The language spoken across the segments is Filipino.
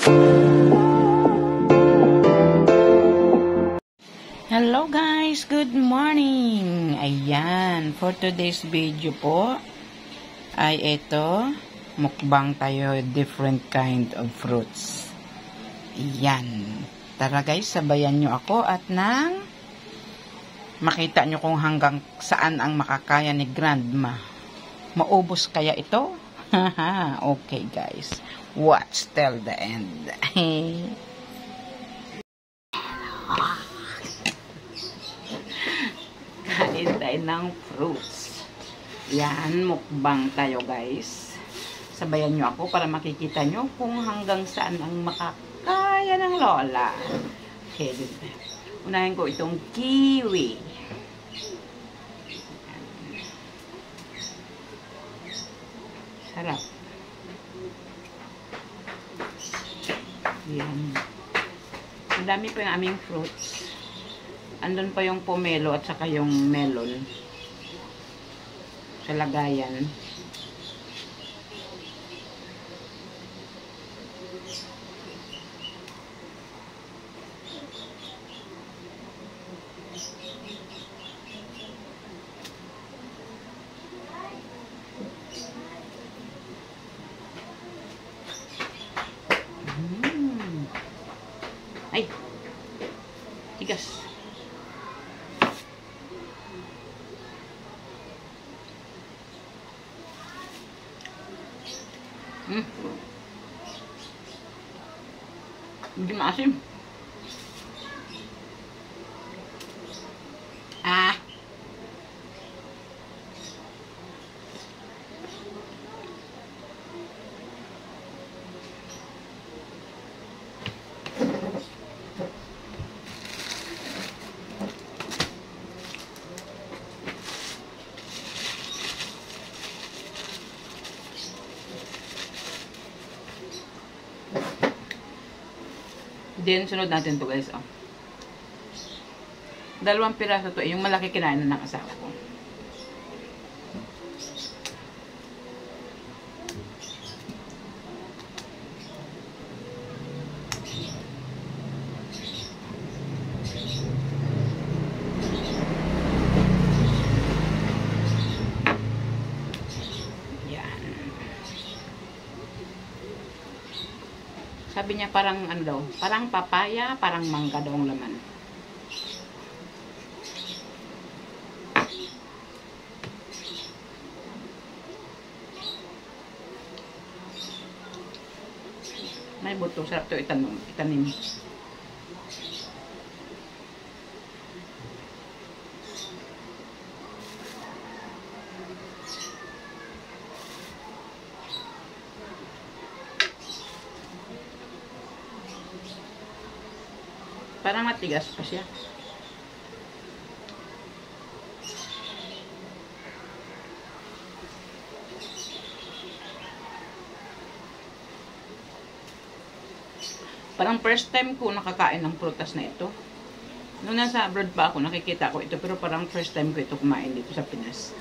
Hello guys, good morning. Ayan, for today's video po ay ito, mukbang tayo different kind of fruits. Ayan. Tara guys, sabayan nyo ako at nang makita nyo kung hanggang saan ang makakaya ni Grandma. Maubos kaya ito? Okay guys, watch till the end. Kain tayo ng fruits. Yan, mukbang tayo guys. Sabayan nyo ako para makikita nyo kung hanggang saan ang makakaya ng lola. Okay, unahin ko itong kiwi. Sarap. Yan. Ang dami pa yung aming fruits. Andun pa yung pomelo at saka yung melon sa lagayan. Ay! Tigas! Hindi maasim. Ah! Then, sunod natin to guys. Oh. 2 piraso to. Yung malaki kinain na ng asawa ko. Sabi niya parang ano daw, parang papaya, parang mangga daw ang laman. May buto, sarap to itanim. Parang matigas pa siya. Parang first time ko nakakain ng prutas na ito. Noong nasa abroad pa ako, nakikita ko ito. Pero parang first time ko ito kumain dito sa Pinas.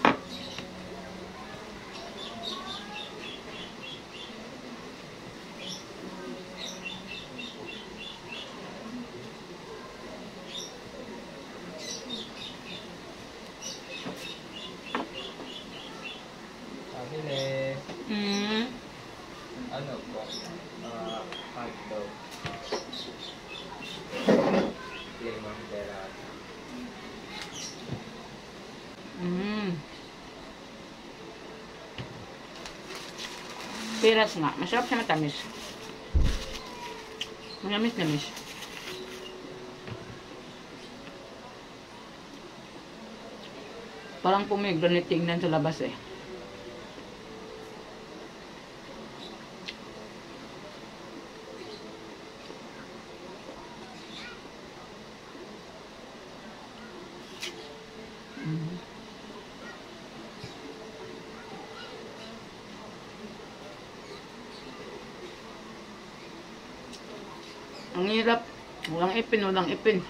Ano po? Hotdog. Lemon terrace. Piras nga. Masarap siya matamis. Manamis-namis. Parang pomegranate tingnan sa labas eh. Ang hirap. Walang ipin.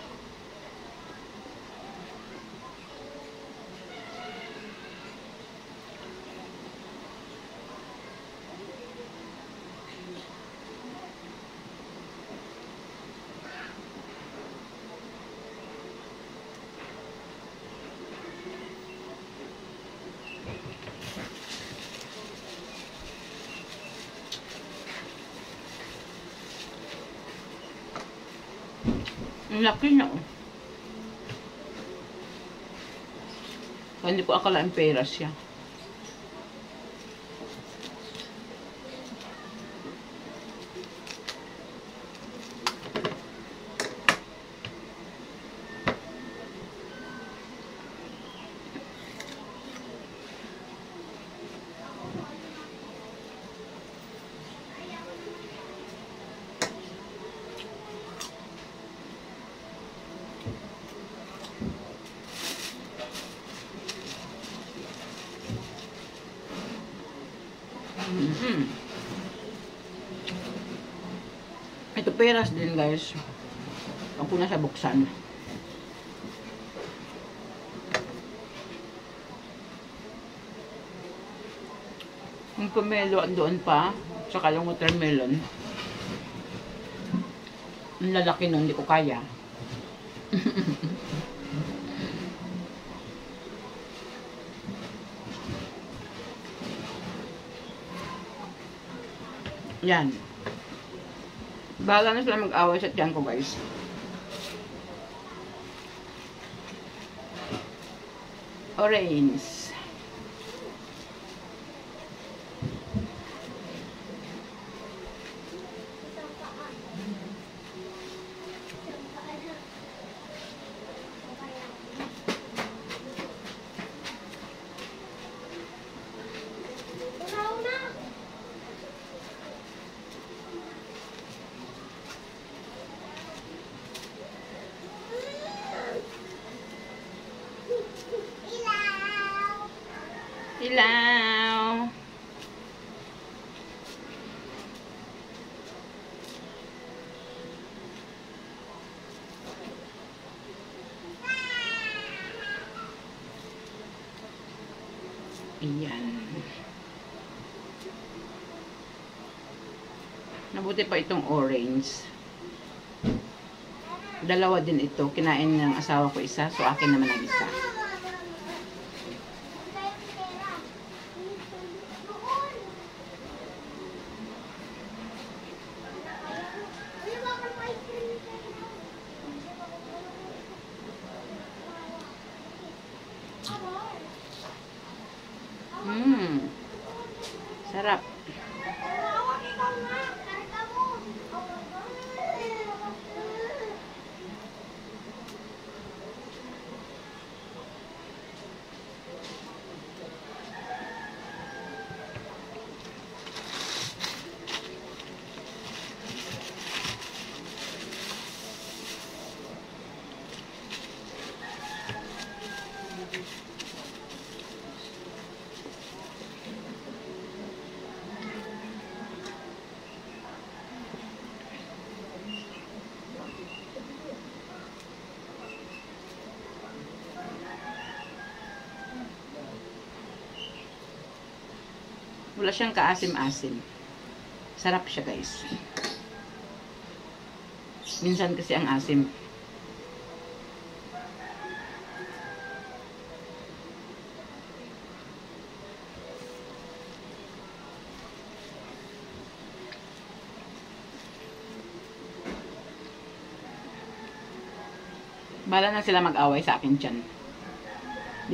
Ang laki niya, oh. Hindi ko akalain pera siya. Ito peras din, guys. Ako na siya buksan. Yung pomelo doon pa, saka yung watermelon. Ang lalaki nun, hindi ko kaya. Yan. Bahala na sila mag-away sa tiyan ko, guys. Orange. Ilaw. Ayan. Nabuti pa itong orange. Dalawa din ito. Kinain ng asawa ko isa, so akin naman ang isa. Sarap. Wala siyang kaasim-asim. Sarap siya, guys. Minsan kasi ang asim. Bala na sila mag-away sa akin dyan.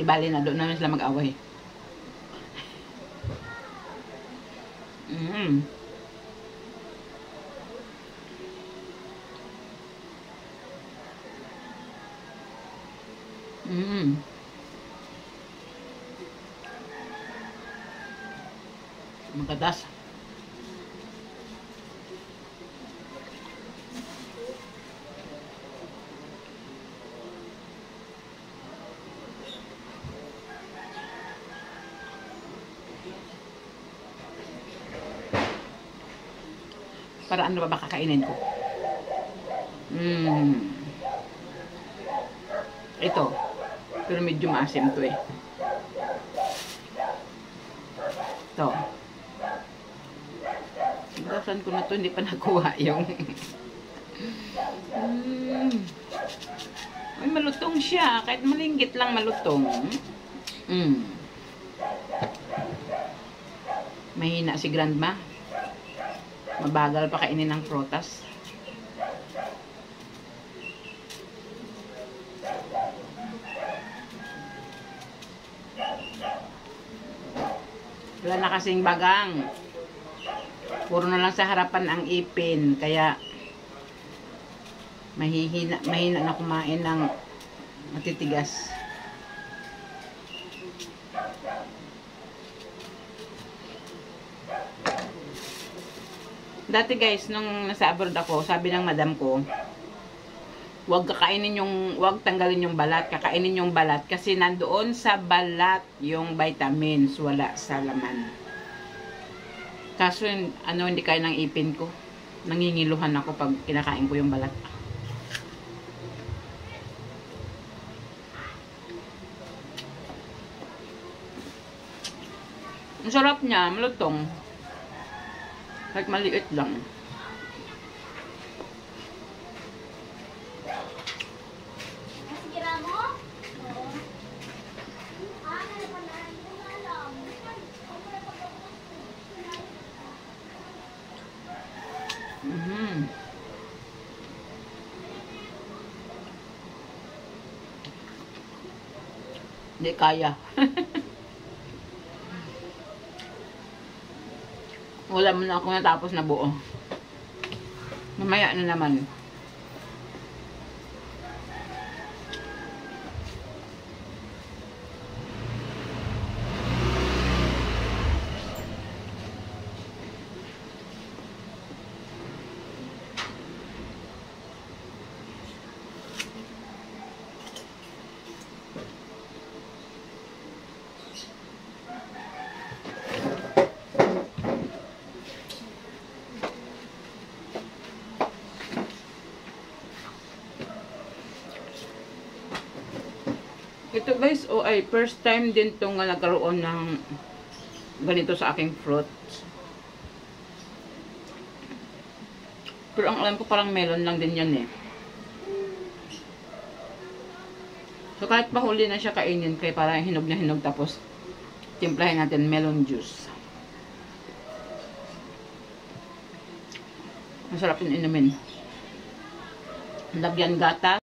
Di bali na, doon naman sila mag-away. Magatas. Para ano ba kakainin ko? Ito. Pero medyo maasim to eh. Ito. Saan ko na to, hindi pa nakuha yung ay, malutong siya. Kahit malinggit lang malutong. Mahina si grandma. Mabagal pa kainin ng prutas. Wala na kasing bagang. Puro na lang sa harapan ang ipin. Kaya mahina na kumain ng matitigas. Dati guys, nung nasa abroad ako, sabi ng madam ko, huwag tanggalin yung balat, kakainin yung balat kasi nandoon sa balat yung vitamins, wala sa laman. Kaso hindi kaya ng ipin ko. Nangingiluhan ako pag kinakain ko yung balat. Ang sarap niya, malutong. Kahit maliit lang. Hindi kaya. Wala mo na ako natapos na buo. Mamaya na naman. Ito guys, ay first time din itong nagkaroon ng ganito sa aking fruits. Pero ang alam ko parang melon lang din yan eh. So kahit mahuli na siya kainin, kaya parang hinog na hinog, tapos timplahin natin melon juice. Masarap yung inumin. Lagyan gatas.